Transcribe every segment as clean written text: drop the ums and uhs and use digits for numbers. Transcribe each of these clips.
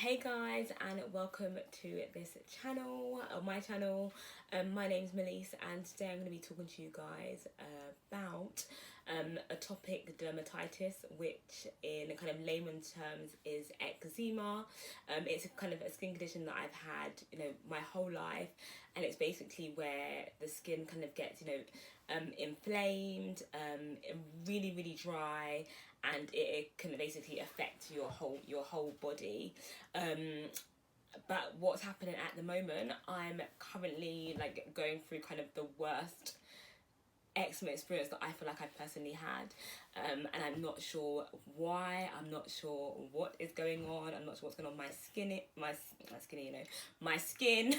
Hey guys, and welcome to this channel, my channel. My name's Melise, and today I'm going to be talking to you guys about a topic, dermatitis, which in kind of layman's terms is eczema. It's a kind of a skin condition that I've had, my whole life, and it's basically where the skin kind of gets, inflamed, really, really dry, and it can basically affect your whole body. But what's happening at the moment, I'm currently going through kind of the worst eczema experience that I feel like I've personally had, and I'm not sure why. I'm not sure what is going on. I'm not sure what's going on my skin, my skin.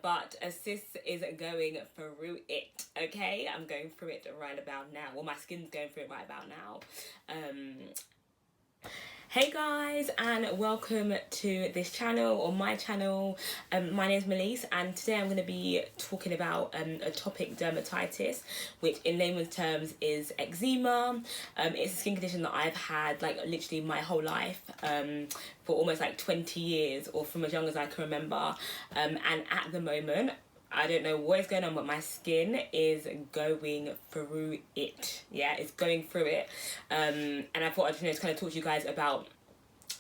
But sis is going through it. Okay, I'm going through it right about now. Well, my skin's going through it right about now. Hey guys, and welcome to this channel, or my channel. My name is Melise, and today I'm going to be talking about a topic, dermatitis, which in layman's terms is eczema. It's a skin condition that I've had literally my whole life, for almost 20 years, or from as young as I can remember. And at the moment, I don't know what is going on, but my skin is going through it. Yeah, it's going through it. And I thought I'd just kind of talk to you guys about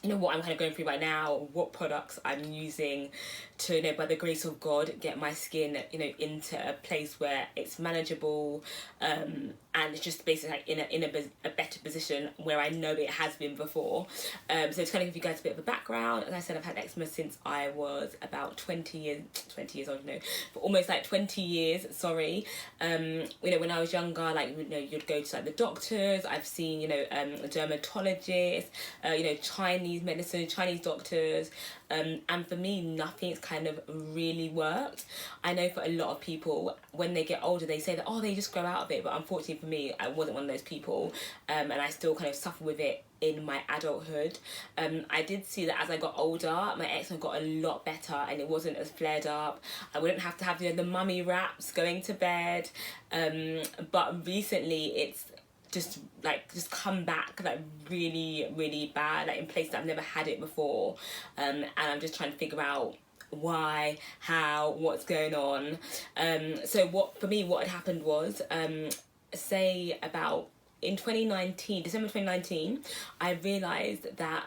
what I'm kind of going through right now, what products I'm using to, by the grace of God, get my skin, into a place where it's manageable, and it's just basically in a better position where I know it has been before. So to kind of give you guys a bit of a background, as I said, I've had eczema since I was about 20 years old, for almost 20 years, sorry. When I was younger, you'd go to the doctors. I've seen, dermatologists, Chinese medicine, Chinese doctors, and for me, nothing's kind of really worked. I know for a lot of people, when they get older, they say that, they just grow out of it. But unfortunately for me, I wasn't one of those people, and I still kind of suffer with it in my adulthood. I did see that as I got older, my eczema got a lot better, and it wasn't as flared up. I wouldn't have to have the mummy wraps going to bed, but recently it's just come back really, really bad, in places that I've never had it before, and I'm just trying to figure out why, how, what's going on. So what had happened was, say about in 2019, December 2019, I realised that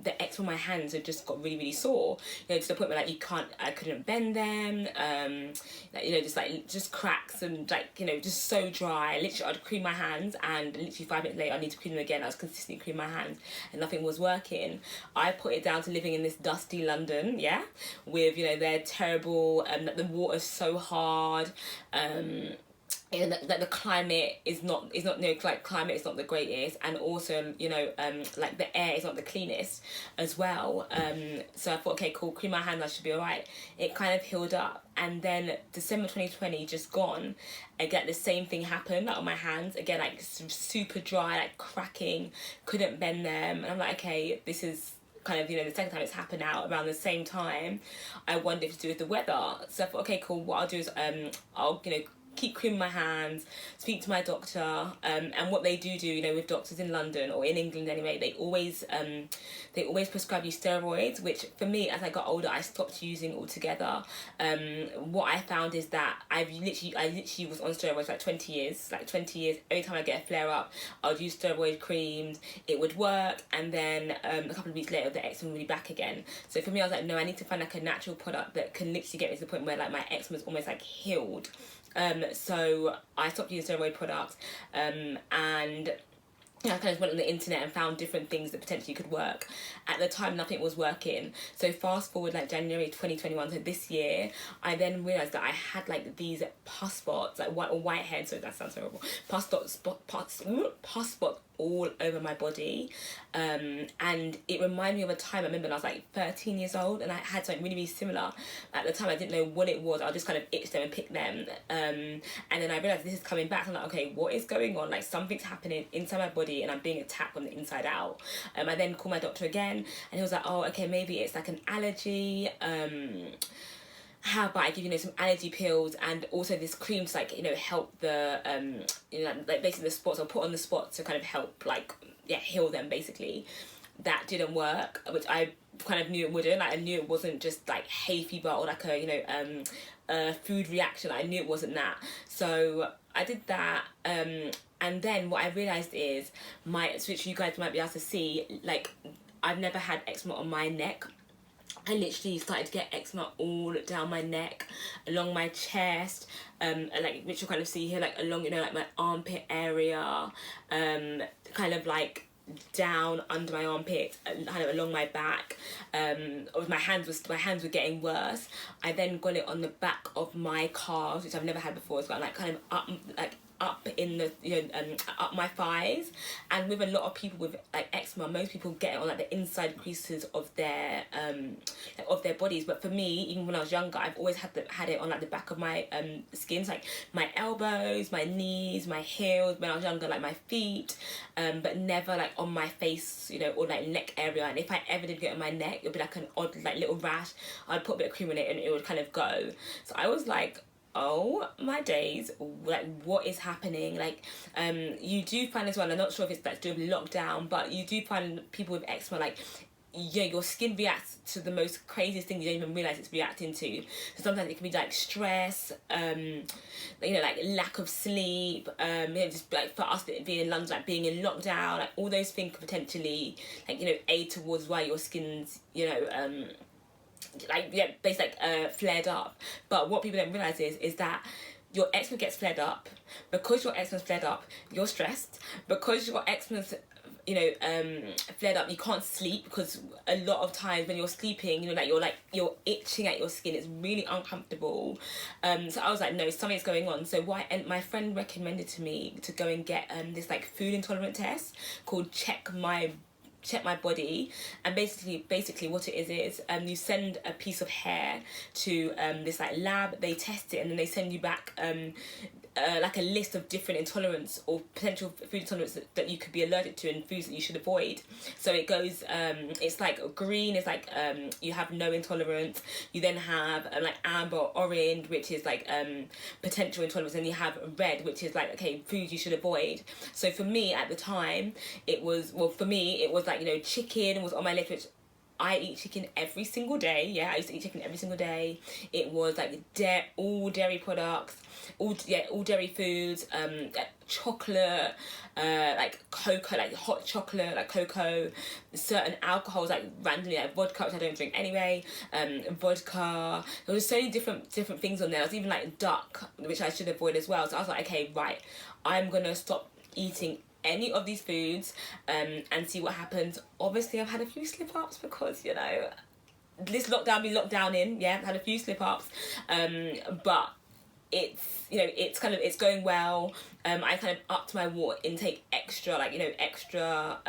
the eczema on my hands had just got really, really sore. To the point where I couldn't bend them. Just cracks and just so dry. Literally, I'd cream my hands, and literally 5 minutes later, I need to cream them again. I was consistently creaming my hands, and nothing was working. I put it down to living in this dusty London, with their terrible, the water's so hard. That the climate is not climate is not the greatest, and also the air is not the cleanest as well. So I thought, okay, cool, cream my hands, I should be alright. It kind of healed up, and then December 2020 just gone. Again, the same thing happened on my hands again, super dry, cracking, couldn't bend them, and I'm like, okay, this is kind of, the second time it's happened now around the same time. I wondered if it's to do with the weather. So I thought, okay, cool, what I'll do is I'll keep creaming my hands, speak to my doctor, and what they do, with doctors in London, or in England anyway, they always prescribe you steroids, which for me, as I got older, I stopped using altogether. What I found is that I literally was on steroids 20 years. Every time I get a flare up, I would use steroid creams, it would work, and then a couple of weeks later, the eczema would be back again. So for me, I was like, no, I need to find a natural product that can literally get me to the point where my eczema is almost healed. So I stopped using steroid products, and I kind of went on the internet and found different things that potentially could work. At the time, nothing was working. So fast forward January 2021, so this year, I then realised that I had these pus spots, whiteheads, so that sounds horrible, pus spots all over my body, and it reminded me of a time I remember when I was 13 years old, and I had something really, really similar. At the time, I didn't know what it was. I just kind of itched them and picked them, and then I realised this is coming back. I'm like, okay, what is going on? Something's happening inside my body, and I'm being attacked from the inside out. I then called my doctor again, and he was like, oh, okay, maybe it's an allergy. How about I give some allergy pills, and also this cream to help the basically the spots, I'll put on the spots to kind of help heal them basically. that didn't work, which I kind of knew it wouldn't. Like, I knew it wasn't just like hay fever or like a, you know, a food reaction. I knew it wasn't that. So I did that, and then what I realised is which you guys might be able to see, like, I've never had eczema on my neck. I literally started to get eczema all down my neck, along my chest, and like, which you'll kind of see here, like along, you know, like my armpit area, kind of like down under my armpit, kind of along my back. My hands were getting worse. I then got it on the back of my calves, which I've never had before. It's got like kind of up in the, you know, up my thighs. And with a lot of people with like eczema, most people get it on like the inside creases of their bodies. But for me, even when I was younger, I've always had it on like the back of my skins, like my elbows, my knees, my heels. When I was younger, like my feet, but never like on my face, you know, or like neck area. And if I ever did get on my neck, it would be like an odd like little rash. I'd put a bit of cream on it and it would kind of go. So I was like, oh my days, like what is happening? Like, you do find as well, I'm not sure if it's that's doing lockdown, but you do find people with eczema, like, yeah, your skin reacts to the most craziest thing you don't even realise it's reacting to. So sometimes it can be like stress, you know, like lack of sleep, you know, just like for us being in London, like being in lockdown, like all those things could potentially, like, you know, aid towards why your skin's, you know, like, yeah, basically like flared up. But what people don't realise is that your eczema gets flared up. Because your eczema's flared up, you're stressed. Because your eczema's, you know, flared up, you can't sleep, because a lot of times when you're sleeping, you know, like you're itching at your skin. It's really uncomfortable. So I was like, no, something's going on. So my friend recommended to me to go and get this like food intolerant test called Check My Body. And basically what it is you send a piece of hair to this like lab, they test it, and then they send you back like a list of different intolerance or potential food intolerance that you could be allergic to, and foods that you should avoid. So it goes, it's like green is like you have no intolerance. You then have like amber or orange, which is like potential intolerance, and you have red, which is like, okay, foods you should avoid. So for me at the time, it was like, you know, chicken was on my list, which I eat chicken every single day. Yeah, I used to eat chicken every single day. It was like all dairy products, all dairy foods, chocolate, like cocoa, like hot chocolate, like cocoa, certain alcohols, like randomly, like vodka, which I don't drink anyway, vodka. There was so many different things on there. There was even like duck, which I should avoid as well. So I was like, okay, right, I'm gonna stop eating any of these foods and see what happens. Obviously I've had a few slip-ups because, you know, this lockdown be locked down in, yeah, I've had a few slip-ups, but it's, you know, it's going well. I kind of upped my water intake extra, like, you know, extra,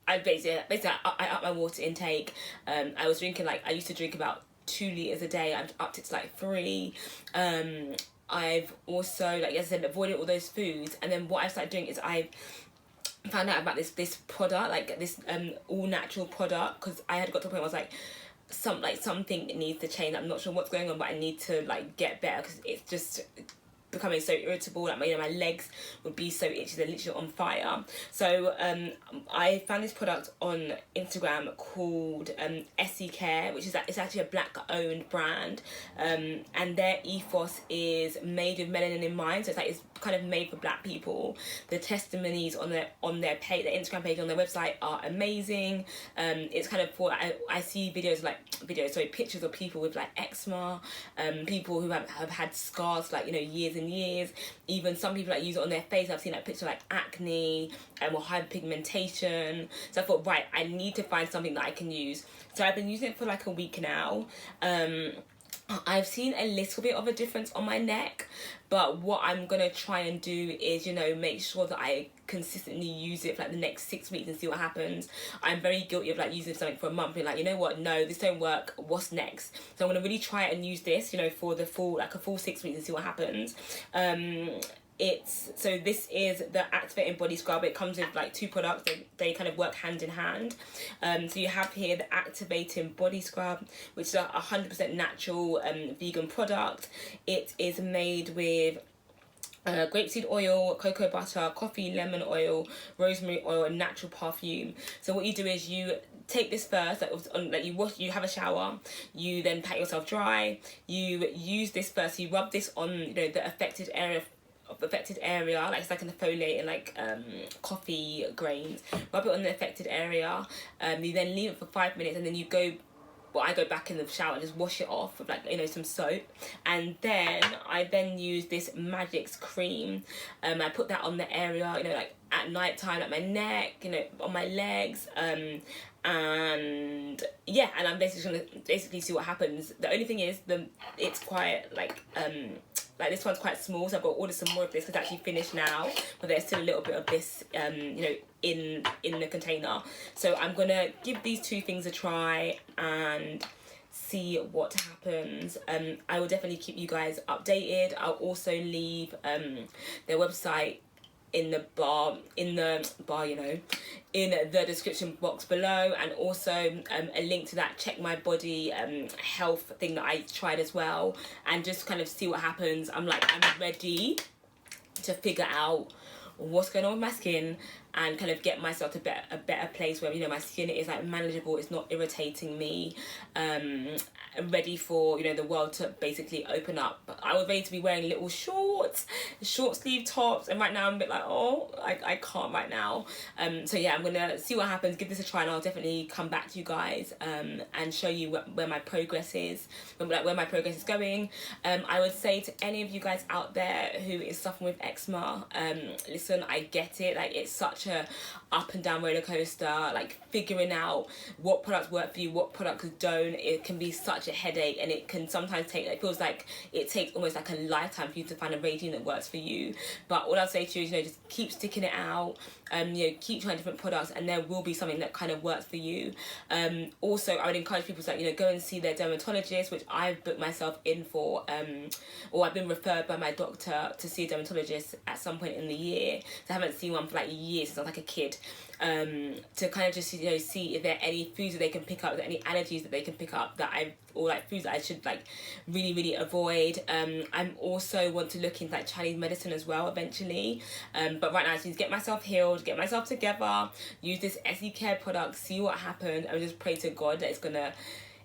I basically I upped my water intake. I was drinking, like, I used to drink about 2 litres a day. I've upped it to like 3. I've also, like I said, avoided all those foods. And then what I started doing is I found out about this product, like this all natural product, because I had got to a point where I was like, something needs to change. I'm not sure what's going on, but I need to like get better, because it's just becoming so irritable. Like, you know, my legs would be so itchy, they're literally on fire. So I found this product on Instagram called Essiecare, which is it's actually a black owned brand, and their ethos is made with melanin in mind. So it's like, it's kind of made for black people. The testimonies on their page, their Instagram page, on their website are amazing. It's kind of for, I see pictures of people with like eczema, people who have had scars, like, you know, years and years. Even some people that use it on their face. I've seen like pictures like acne or hyperpigmentation. So I thought, right, I need to find something that I can use. So I've been using it for like a week now. I've seen a little bit of a difference on my neck, but what I'm gonna try and do is, you know, make sure that I consistently use it for like the next 6 weeks and see what happens. I'm very guilty of like using something for a month and like, you know what, no, this don't work, what's next? So I'm gonna really try and use this, you know, for the full 6 weeks and see what happens. This is the activating body scrub. It comes with like 2 products. They kind of work hand in hand. So you have here the activating body scrub, which is a 100% natural vegan product. It is made with grapeseed oil, cocoa butter, coffee, lemon oil, rosemary oil, and natural perfume. So what you do is you take this first, like you wash, you have a shower, you then pat yourself dry, you use this first, you rub this on, you know, the affected area, like it's like an exfoliating, like coffee grains, rub it on the affected area. You then leave it for 5 minutes, and then you go, well, I go back in the shower and just wash it off with, like, you know, some soap, and then I use this Magix cream. I put that on the area, you know, like at night time, like my neck, you know, on my legs, and yeah, and I'm basically gonna see what happens. The only thing is it's quite like this one's quite small, so I've got to order some more of this because it's actually finished now, but there's still a little bit of this, you know, in the container. So I'm gonna give these two things a try and see what happens. I will definitely keep you guys updated. I'll also leave their website in the bar, you know, in the description box below, and also a link to that Check My Body health thing that I tried as well, and just kind of see what happens. I'm ready to figure out what's going on with my skin and kind of get myself to a better place where, you know, my skin is like manageable, it's not irritating me. I'm ready for, you know, the world to basically open up. I was ready to be wearing little short sleeve tops, and right now I'm a bit like, oh, I can't right now. So yeah, I'm gonna see what happens, give this a try, and I'll definitely come back to you guys and show you where my progress is, where my progress is going. I would say to any of you guys out there who is suffering with eczema, listen, I get it. Like, it's such a up and down roller coaster, like figuring out what products work for you, what products don't. It can be such a headache, and it can sometimes take, it feels like it takes almost like a lifetime for you to find a regime that works for you. But all I'll say to you is, you know, just keep sticking it out, you know, keep trying different products, and there will be something that kind of works for you. Also, I would encourage people to, like, you know, go and see their dermatologist, which I've booked myself in for, or I've been referred by my doctor to see a dermatologist at some point in the year. So I haven't seen one for like years since I was like a kid, to kind of just, you know, see if there are any foods that they can pick up, there any allergies that they can pick up that or like foods that I should like really avoid. I'm also want to look into like Chinese medicine as well eventually, but right now I just need to get myself healed, get myself together, use this Essiecare product, see what happens, and just pray to God that it's gonna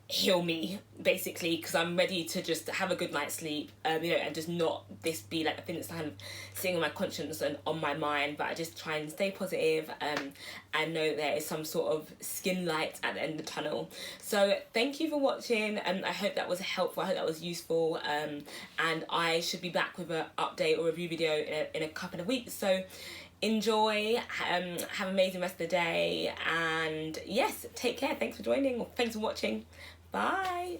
heal me, basically, because I'm ready to just have a good night's sleep, you know, and just not this be like a thing that's kind of sitting on my conscience and on my mind. But I just try and stay positive, and know there is some sort of skin light at the end of the tunnel. So thank you for watching, and I hope that was helpful, I hope that was useful, and I should be back with an update or review video in a couple of weeks. So enjoy, have an amazing rest of the day, and yes, take care. Thanks for joining, or thanks for watching. Bye.